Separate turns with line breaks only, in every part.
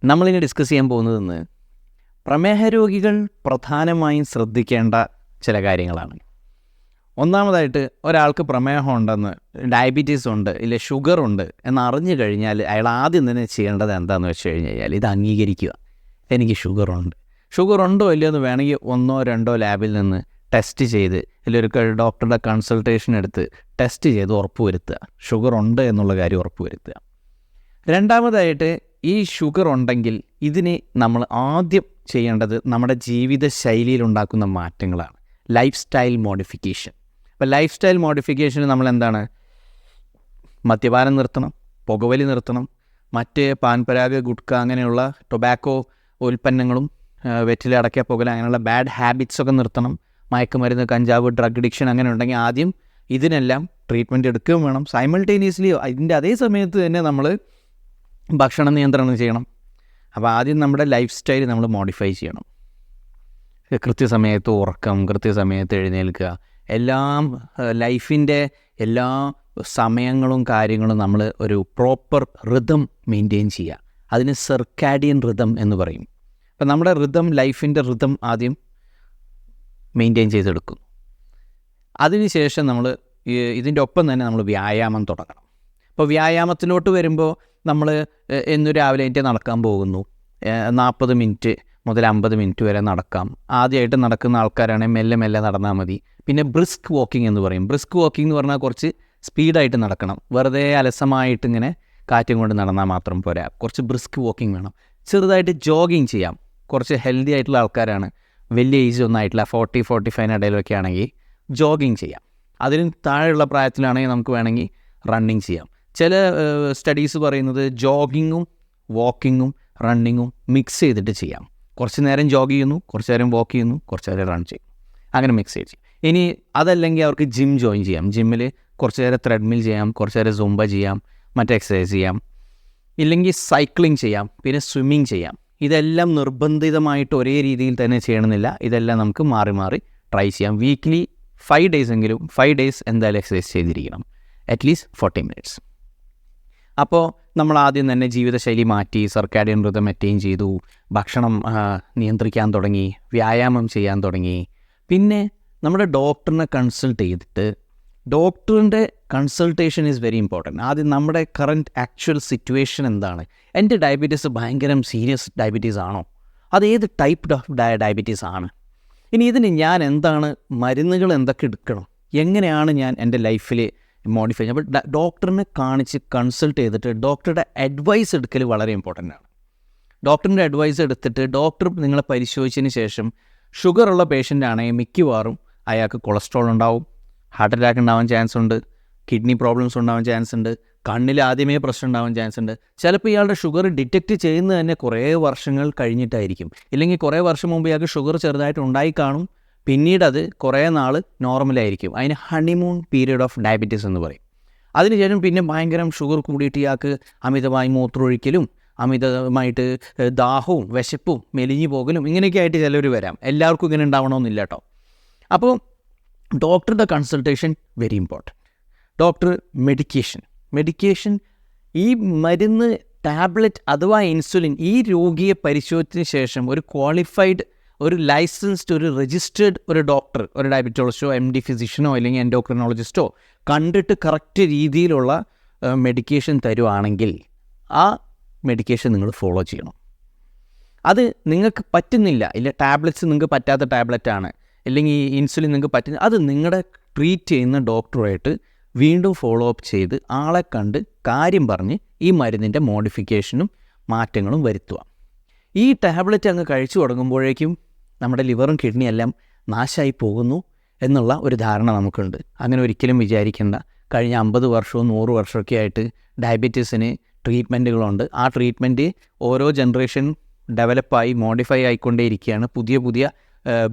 നമ്മളിനി ഡിസ്കസ് ചെയ്യാൻ പോകുന്നതെന്ന് പ്രമേഹ രോഗികൾ പ്രധാനമായും ശ്രദ്ധിക്കേണ്ട ചില കാര്യങ്ങളാണ്. ഒന്നാമതായിട്ട് ഒരാൾക്ക് പ്രമേഹം ഉണ്ടെന്ന്, ഡയബറ്റീസ് ഉണ്ട്, ഇല്ല ഷുഗർ ഉണ്ട് എന്നറിഞ്ഞു കഴിഞ്ഞാൽ അയാൾ ആദ്യം തന്നെ ചെയ്യേണ്ടത് എന്താണെന്ന് വെച്ച് കഴിഞ്ഞാൽ ഇത് അംഗീകരിക്കുക. എനിക്ക് ഷുഗറുണ്ട്. ഷുഗർ ഉണ്ടോ ഇല്ലയോ എന്ന് വേണമെങ്കിൽ 1-2 ലാബിൽ നിന്ന് ടെസ്റ്റ് ചെയ്ത് ഇല്ലൊരു ഡോക്ടറുടെ കൺസൾട്ടേഷൻ എടുത്ത് ടെസ്റ്റ് ചെയ്ത് ഉറപ്പുവരുത്തുക, ഷുഗർ ഉണ്ട് എന്നുള്ള കാര്യം ഉറപ്പുവരുത്തുക. രണ്ടാമതായിട്ട് ഈ ഷുഗർ ഉണ്ടെങ്കിൽ ഇതിന് നമ്മൾ ആദ്യം ചെയ്യേണ്ടത് നമ്മുടെ ജീവിത ശൈലിയിലുണ്ടാക്കുന്ന മാറ്റങ്ങളാണ്, ലൈഫ് സ്റ്റൈൽ മോഡിഫിക്കേഷൻ. അപ്പോൾ ലൈഫ് സ്റ്റൈൽ മോഡിഫിക്കേഷന് നമ്മൾ എന്താണ്? മദ്യപാനം നിർത്തണം, പുകവലി നിർത്തണം, മറ്റ് പാൻപരാഗ്, ഗുഡ്ക അങ്ങനെയുള്ള ടൊബാക്കോ ഉൽപ്പന്നങ്ങളും വെറ്റില, അടയ്ക്ക, പുകല അങ്ങനെയുള്ള ബാഡ് ഹാബിറ്റ്സൊക്കെ നിർത്തണം. മയക്കുമരുന്ന്, കഞ്ചാവ്, ഡ്രഗ് അഡിക്ഷൻ അങ്ങനെ ഉണ്ടെങ്കിൽ ആദ്യം ഇതിനെല്ലാം ട്രീറ്റ്മെൻറ്റ് എടുക്കുകയും വേണം. സൈമൾട്ടേനിയസ്ലി ഇതിൻ്റെ അതേ സമയത്ത് തന്നെ നമ്മൾ ഭക്ഷണ നിയന്ത്രണം ചെയ്യണം. അപ്പോൾ ആദ്യം നമ്മുടെ ലൈഫ് സ്റ്റൈൽ നമ്മൾ മോഡിഫൈ ചെയ്യണം. കൃത്യസമയത്ത് ഉറക്കം, കൃത്യസമയത്ത് എഴുന്നേൽക്കുക, എല്ലാം ലൈഫിൻ്റെ എല്ലാ സമയങ്ങളും കാര്യങ്ങളും നമ്മൾ ഒരു പ്രോപ്പർ റിതം മെയിൻറ്റെയിൻ ചെയ്യുക. അതിന് സർക്കാഡിയൻ റിതം എന്ന് പറയും. അപ്പോൾ നമ്മുടെ റിതം, ലൈഫിൻ്റെ റിതം ആദ്യം മെയിൻറ്റെയിൻ ചെയ്തെടുക്കും. അതിനുശേഷം നമ്മൾ ഇതിൻ്റെ ഒപ്പം തന്നെ നമ്മൾ വ്യായാമം തുടങ്ങണം. അപ്പോൾ വ്യായാമത്തിലോട്ട് വരുമ്പോൾ നമ്മൾ എന്നും രാവിലെ എനിക്ക് നടക്കാൻ പോകുന്നു. 40 മിനിറ്റ് മുതൽ 50 മിനിറ്റ് വരെ നടക്കാം. ആദ്യമായിട്ട് നടക്കുന്ന ആൾക്കാരാണെങ്കിൽ മെല്ലെ മെല്ലെ നടന്നാൽ മതി. പിന്നെ ബ്രിസ്ക് വാക്കിംഗ് എന്ന് പറയും. ബ്രിസ്ക് വാക്കിംഗ് എന്ന് പറഞ്ഞാൽ കുറച്ച് സ്പീഡായിട്ട് നടക്കണം. വെറുതെ അലസമായിട്ട് ഇങ്ങനെ കാറ്റും കൊണ്ട് നടന്നാൽ മാത്രം പോരാ, കുറച്ച് ബ്രിസ്ക് വാക്കിംഗ് വേണം. ചെറുതായിട്ട് ജോഗിങ് ചെയ്യാം. കുറച്ച് ഹെൽത്തി ആയിട്ടുള്ള ആൾക്കാരാണ്, വലിയ ഏജ് ഒന്നും ആയിട്ടില്ല, 40-45 ഇടയിലൊക്കെ ആണെങ്കിൽ ജോഗിങ് ചെയ്യാം. അതിന് താഴെയുള്ള പ്രായത്തിലാണെങ്കിൽ നമുക്ക് വേണമെങ്കിൽ റണ്ണിങ് ചെയ്യാം. ചില സ്റ്റഡീസ് പറയുന്നത് ജോഗിങ്ങും വാക്കിങ്ങും റണ്ണിങ്ങും മിക്സ് ചെയ്തിട്ട് ചെയ്യാം. കുറച്ച് നേരം ജോഗ് ചെയ്യുന്നു, കുറച്ച് നേരം വാക്ക് ചെയ്യുന്നു, കുറച്ച് നേരം റൺ ചെയ്യും, അങ്ങനെ മിക്സ് ചെയ്ത് ചെയ്യും. ഇനി അതല്ലെങ്കിൽ അവർക്ക് ജിം ജോയിൻ ചെയ്യാം. ജിമ്മിൽ കുറച്ച് നേരം ത്രെഡ്മിൽ ചെയ്യാം, കുറച്ച് നേരം സുംബ ചെയ്യാം, മറ്റ് എക്സസൈസ് ചെയ്യാം, ഇല്ലെങ്കിൽ സൈക്ലിംഗ് ചെയ്യാം, പിന്നെ സ്വിമ്മിങ് ചെയ്യാം. ഇതെല്ലാം നിർബന്ധിതമായിട്ട് ഒരേ രീതിയിൽ തന്നെ ചെയ്യണമെന്നില്ല. ഇതെല്ലാം നമുക്ക് മാറി മാറി ട്രൈ ചെയ്യാം. വീക്ക്ലി 5 ഡേയ്സ് എങ്കിലും 5 ഡേയ്സ് എന്തായാലും എക്സസൈസ് ചെയ്തിരിക്കണം, അറ്റ്ലീസ്റ്റ് 40 മിനിറ്റ്സ്. അപ്പോൾ നമ്മൾ ആദ്യം തന്നെ ജീവിതശൈലി മാറ്റി, സർക്കാഡിയൻ റിതം മെയിൻറ്റെയിൻ ചെയ്തു, ഭക്ഷണം നിയന്ത്രിക്കാൻ തുടങ്ങി, വ്യായാമം ചെയ്യാൻ തുടങ്ങി. പിന്നെ നമ്മുടെ ഡോക്ടറിനെ കൺസൾട്ട് ചെയ്തിട്ട്, ഡോക്ടറിൻ്റെ കൺസൾട്ടേഷൻ ഈസ് വെരി ഇമ്പോർട്ടൻറ്റ്. ആദ്യം നമ്മുടെ കറൻറ്റ് ആക്ച്വൽ സിറ്റുവേഷൻ എന്താണ്? എൻ്റെ ഡയബറ്റീസ് ഭയങ്കര സീരിയസ് ഡയബറ്റീസ് ആണോ? അത് ഏത് ടൈപ്പ് ഓഫ് ഡയബറ്റീസ് ആണ്? ഇനി ഇതിന് ഞാൻ എന്താണ്, മരുന്നുകൾ എന്തൊക്കെ എടുക്കണം, എങ്ങനെയാണ് ഞാൻ എൻ്റെ ലൈഫിൽ മോഡിഫൈ ചെയ്യുക? അപ്പോൾ ഡോക്ടറിനെ കാണിച്ച് കൺസൾട്ട് ചെയ്തിട്ട് ഡോക്ടറുടെ അഡ്വൈസ് എടുക്കൽ വളരെ ഇമ്പോർട്ടൻ്റ് ആണ്. ഡോക്ടറിൻ്റെ അഡ്വൈസ് എടുത്തിട്ട് ഡോക്ടർ നിങ്ങളെ പരിശോധിച്ചതിന് ശേഷം, ഷുഗറുള്ള പേഷ്യൻ്റ് ആണെങ്കിൽ മിക്കവാറും അയാൾക്ക് കൊളസ്ട്രോൾ ഉണ്ടാവും, ഹാർട്ട് അറ്റാക്ക് ഉണ്ടാവാൻ ചാൻസ് ഉണ്ട്, കിഡ്നി പ്രോബ്ലംസ് ഉണ്ടാവാൻ ചാൻസ് ഉണ്ട്, കണ്ണിൽ ആദ്യമേ പ്രശ്നം ഉണ്ടാവാൻ ചാൻസ് ഉണ്ട്. ചിലപ്പോൾ ഇയാളുടെ ഷുഗർ ഡിറ്റക്റ്റ് ചെയ്യുന്നത് തന്നെ കുറേ വർഷങ്ങൾ കഴിഞ്ഞിട്ടായിരിക്കും. ഇല്ലെങ്കിൽ കുറേ വർഷം മുമ്പ് ഇയാൾക്ക് ഷുഗർ ചെറുതായിട്ട് ഉണ്ടായി കാണും, പിന്നീട് അത് കുറേ നാൾ നോർമലായിരിക്കും. അതിന് ഹണിമൂൺ പീരീഡ് ഓഫ് ഡയബറ്റീസ് എന്ന് പറയും. അതിനുശേഷം പിന്നെ ഭയങ്കരം ഷുഗർ കൂടിയിട്ട് ഇയാൾക്ക് അമിതമായി മൂത്രമൊഴിക്കലും, അമിതമായിട്ട് ദാഹവും വിശപ്പും മെലിഞ്ഞു പോകലും ഇങ്ങനെയൊക്കെ ആയിട്ട് ചിലർ വരാം. എല്ലാവർക്കും ഇങ്ങനെ ഉണ്ടാവണമെന്നില്ല കേട്ടോ. അപ്പോൾ ഡോക്ടറുടെ consultation very important. Doctor medication ഈ മരുന്ന്, ടാബ്ലറ്റ് അഥവാ ഇൻസുലിൻ, ഈ രോഗിയെ പരിശോധിച്ചതിന് ശേഷം ഒരു ക്വാളിഫൈഡ്, ഒരു ലൈസൻസ്ഡ്, ഒരു രജിസ്റ്റേർഡ് ഒരു ഡോക്ടർ, ഒരു ഡയബറ്റോളജിസ്റ്റോ MD ഫിസിഷ്യനോ അല്ലെങ്കിൽ എൻഡോക്രിനോളജിസ്റ്റോ കണ്ടിട്ട് കറക്റ്റ് രീതിയിലുള്ള മെഡിക്കേഷൻ തരുവാണെങ്കിൽ ആ മെഡിക്കേഷൻ നിങ്ങൾ ഫോളോ ചെയ്യണം. അത് നിങ്ങൾക്ക് പറ്റുന്നില്ല, ഇല്ല ടാബ്ലറ്റ്സ് നിങ്ങൾക്ക് പറ്റാത്ത ടാബ്ലറ്റാണ്, അല്ലെങ്കിൽ ഇൻസുലിൻ നിങ്ങൾക്ക് പറ്റുന്ന, അത് നിങ്ങളുടെ ട്രീറ്റ് ചെയ്യുന്ന ഡോക്ടറുമായിട്ട് വീണ്ടും ഫോളോ അപ്പ് ചെയ്ത് ആളെ കണ്ട് കാര്യം പറഞ്ഞ് ഈ മരുന്നിൻ്റെ മോഡിഫിക്കേഷനും മാറ്റങ്ങളും വരുത്തുക. ഈ ടാബ്ലറ്റ് അങ്ങ് കഴിച്ചു തുടങ്ങുമ്പോഴേക്കും നമ്മുടെ ലിവറും കിഡ്നിയും എല്ലാം നാശമായി പോകുന്നു എന്നുള്ള ഒരു ധാരണ നമുക്കുണ്ട്. അങ്ങനെ ഒരിക്കലും വിചാരിക്കേണ്ട. കഴിഞ്ഞ 50 വർഷവും 100 വർഷമൊക്കെ ആയിട്ട് ഡയബറ്റീസിന് ട്രീറ്റ്മെൻറ്റുകളുണ്ട്. ആ ട്രീറ്റ്മെൻറ്റ് ഓരോ ജനറേഷൻ ഡെവലപ്പായി മോഡിഫൈ ആയിക്കൊണ്ടേയിരിക്കുകയാണ്. പുതിയ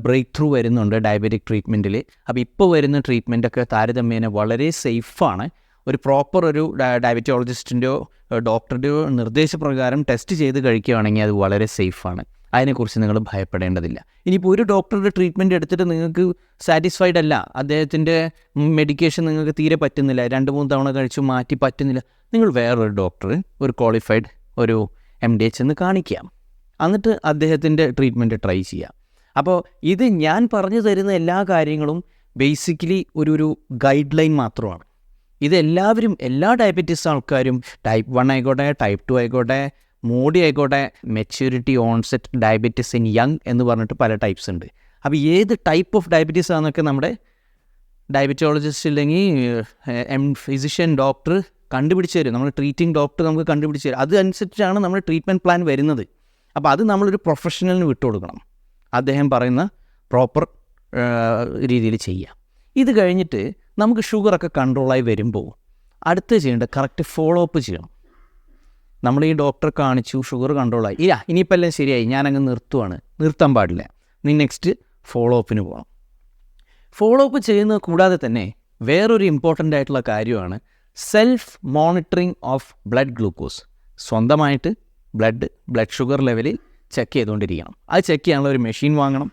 ബ്രേക്ക് ത്രൂ വരുന്നുണ്ട് ഡയബറ്റിക് ട്രീറ്റ്മെൻറ്റിൽ. അപ്പോൾ ഇപ്പോൾ വരുന്ന ട്രീറ്റ്മെൻറ്റൊക്കെ താരതമ്യേന വളരെ സേഫാണ്. ഒരു പ്രോപ്പർ ഒരു ഡയബറ്റോളജിസ്റ്റിൻ്റെയോ ഡോക്ടറുടെയോ നിർദ്ദേശപ്രകാരം ടെസ്റ്റ് ചെയ്ത് കഴിക്കുകയാണെങ്കിൽ അത് വളരെ സേഫാണ്. അതിനെക്കുറിച്ച് നിങ്ങൾ ഭയപ്പെടേണ്ടതില്ല. ഇനിയിപ്പോൾ ഒരു ഡോക്ടറുടെ ട്രീറ്റ്മെൻറ്റ് എടുത്തിട്ട് നിങ്ങൾക്ക് സാറ്റിസ്ഫൈഡ് അല്ല, അദ്ദേഹത്തിൻ്റെ മെഡിക്കേഷൻ നിങ്ങൾക്ക് തീരെ പറ്റുന്നില്ല, 2-3 തവണ കഴിച്ചു മാറ്റി പറ്റുന്നില്ല, നിങ്ങൾ വേറൊരു ഡോക്ടർ, ഒരു ക്വാളിഫൈഡ് ഒരു MDH എന്ന് കാണിക്കാം. എന്നിട്ട് അദ്ദേഹത്തിൻ്റെ ട്രീറ്റ്മെൻറ്റ് ട്രൈ ചെയ്യാം. അപ്പോൾ ഇത് ഞാൻ പറഞ്ഞു തരുന്ന എല്ലാ കാര്യങ്ങളും ബേസിക്കലി ഒരു ഗൈഡ് ലൈൻ മാത്രമാണ്. ഇതെല്ലാവരും, എല്ലാ ഡയബറ്റീസ് ആൾക്കാരും, ടൈപ്പ് 1 ആയിക്കോട്ടെ, ടൈപ്പ് 2 ആയിക്കോട്ടെ, മോഡി ആയിക്കോട്ടെ, maturity onset diabetes in young എന്ന് പറഞ്ഞിട്ട് പല ടൈപ്സ് ഉണ്ട്. അപ്പോൾ ഏത് ടൈപ്പ് ഓഫ് ഡയബറ്റീസ് ആണെന്നൊക്കെ നമ്മുടെ ഡയബറ്റോളജിസ്റ്റ് ഇല്ലെങ്കിൽ ഫിസിഷ്യൻ ഡോക്ടർ കണ്ടുപിടിച്ച് തരും. നമ്മൾ ട്രീറ്റിംഗ് ഡോക്ടർ നമുക്ക് കണ്ടുപിടിച്ച് തരും. അതനുസരിച്ചാണ് നമ്മുടെ ട്രീറ്റ്മെൻറ്റ് പ്ലാൻ വരുന്നത്. അപ്പോൾ അത് നമ്മളൊരു പ്രൊഫഷണലിന് വിട്ടുകൊടുക്കണം. അദ്ദേഹം പറയുന്ന പ്രോപ്പർ രീതിയിൽ ചെയ്യാം. ഇത് കഴിഞ്ഞിട്ട് നമുക്ക് ഷുഗറൊക്കെ കൺട്രോളായി വരുമ്പോൾ അടുത്ത് ചെയ്യേണ്ടത് കറക്റ്റ് ഫോളോ അപ്പ് ചെയ്യണം. നമ്മൾ ഈ ഡോക്ടറെ കാണിച്ചു, ഷുഗർ കൺട്രോളായി, ഇനിയിപ്പോൾ എല്ലാം ശരിയായി, ഞാനങ്ങ് നിർത്താൻ പാടില്ല. നീ നെക്സ്റ്റ് ഫോളോ അപ്പിന് പോകണം. ഫോളോ അപ്പ് ചെയ്യുന്നത് കൂടാതെ തന്നെ വേറൊരു ഇമ്പോർട്ടൻ്റ് ആയിട്ടുള്ള കാര്യമാണ് self monitoring of blood glucose. സ്വന്തമായിട്ട് ബ്ലഡ് ഷുഗർ ലെവലിൽ ചെക്ക് ചെയ്തുകൊണ്ടിരിക്കണം. അത് ചെക്ക് ചെയ്യാനുള്ള ഒരു മെഷീൻ വാങ്ങണം.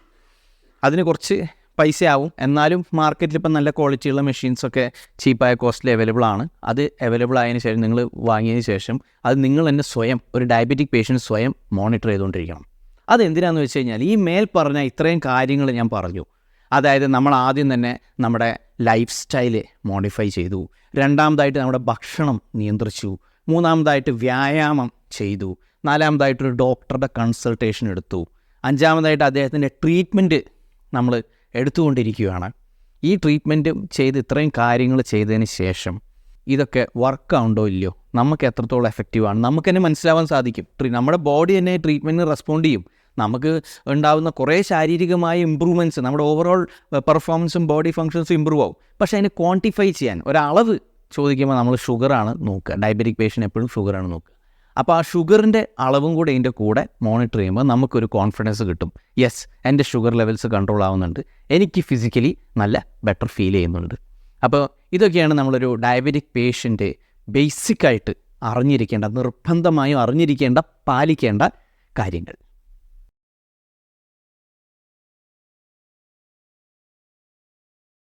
അതിന് കുറച്ച് പൈസയാവും, എന്നാലും മാർക്കറ്റിൽ ഇപ്പം നല്ല ക്വാളിറ്റിയുള്ള മെഷീൻസൊക്കെ ചീപ്പായ കോസ്റ്റിൽ അവൈലബിൾ ആണ്. അത് അവൈലബിൾ ആയതിനു ശേഷം, നിങ്ങൾ വാങ്ങിയതിന് ശേഷം അത് നിങ്ങൾ തന്നെ സ്വയം, ഒരു ഡയബറ്റിക് പേഷ്യൻറ്റ് സ്വയം മോണിറ്റർ ചെയ്തുകൊണ്ടിരിക്കണം. അതെന്തിനാണെന്ന് വെച്ച് കഴിഞ്ഞാൽ ഈ മേൽ പറഞ്ഞ ഇത്രയും കാര്യങ്ങൾ ഞാൻ പറഞ്ഞു. അതായത് നമ്മൾ ആദ്യം തന്നെ നമ്മുടെ ലൈഫ് സ്റ്റൈല് മോഡിഫൈ ചെയ്തു, രണ്ടാമതായിട്ട് നമ്മുടെ ഭക്ഷണം നിയന്ത്രിച്ചു, മൂന്നാമതായിട്ട് വ്യായാമം ചെയ്തു, നാലാമതായിട്ടൊരു ഡോക്ടറുടെ കൺസൾട്ടേഷൻ എടുത്തു, അഞ്ചാമതായിട്ട് അദ്ദേഹത്തിൻ്റെ ട്രീറ്റ്മെൻറ്റ് നമ്മൾ എടുത്തുകൊണ്ടിരിക്കുകയാണ്. ഈ ട്രീറ്റ്മെൻറ്റ് ചെയ്ത് ഇത്രയും കാര്യങ്ങൾ ചെയ്തതിന് ശേഷം ഇതൊക്കെ വർക്കാവുണ്ടോ ഇല്ലയോ, നമുക്ക് എത്രത്തോളം എഫക്റ്റീവാണ് നമുക്ക് തന്നെ മനസ്സിലാവാൻ സാധിക്കും. നമ്മുടെ ബോഡി തന്നെ ട്രീറ്റ്മെൻറ്റിന് റെസ്പോണ്ട് ചെയ്യും. നമുക്ക് ഉണ്ടാകുന്ന കുറേ ശാരീരികമായ ഇമ്പ്രൂവ്മെൻറ്റ്സ്, നമ്മുടെ ഓവറോൾ പെർഫോമൻസും ബോഡി ഫങ്ഷൻസും ഇമ്പ്രൂവ് ആവും. പക്ഷേ അതിനെ ക്വാണ്ടിഫൈ ചെയ്യാൻ ഒരളവ് ചോദിക്കുമ്പോൾ നമ്മൾ ഷുഗറാണ് നോക്കുക. ഡയബറ്റിക് പേഷ്യൻ്റ് എപ്പോഴും ഷുഗറാണ് നോക്കുക. അപ്പോൾ ആ ഷുഗറിൻ്റെ അളവും കൂടെ ഇതിൻ്റെ കൂടെ മോണിറ്റർ ചെയ്യുമ്പോൾ നമുക്കൊരു കോൺഫിഡൻസ് കിട്ടും. യെസ്, എൻ്റെ ഷുഗർ ലെവൽസ് കൺട്രോൾ ആവുന്നുണ്ട്, എനിക്ക് ഫിസിക്കലി നല്ല ബെറ്റർ ഫീൽ ചെയ്യുന്നുണ്ട്. അപ്പോൾ ഇതൊക്കെയാണ് നമ്മളൊരു ഡയബറ്റിക് പേഷ്യൻ്റ് ബേസിക്കായിട്ട് അറിഞ്ഞിരിക്കേണ്ട, നിർബന്ധമായും അറിഞ്ഞിരിക്കേണ്ട, പാലിക്കേണ്ട കാര്യങ്ങൾ.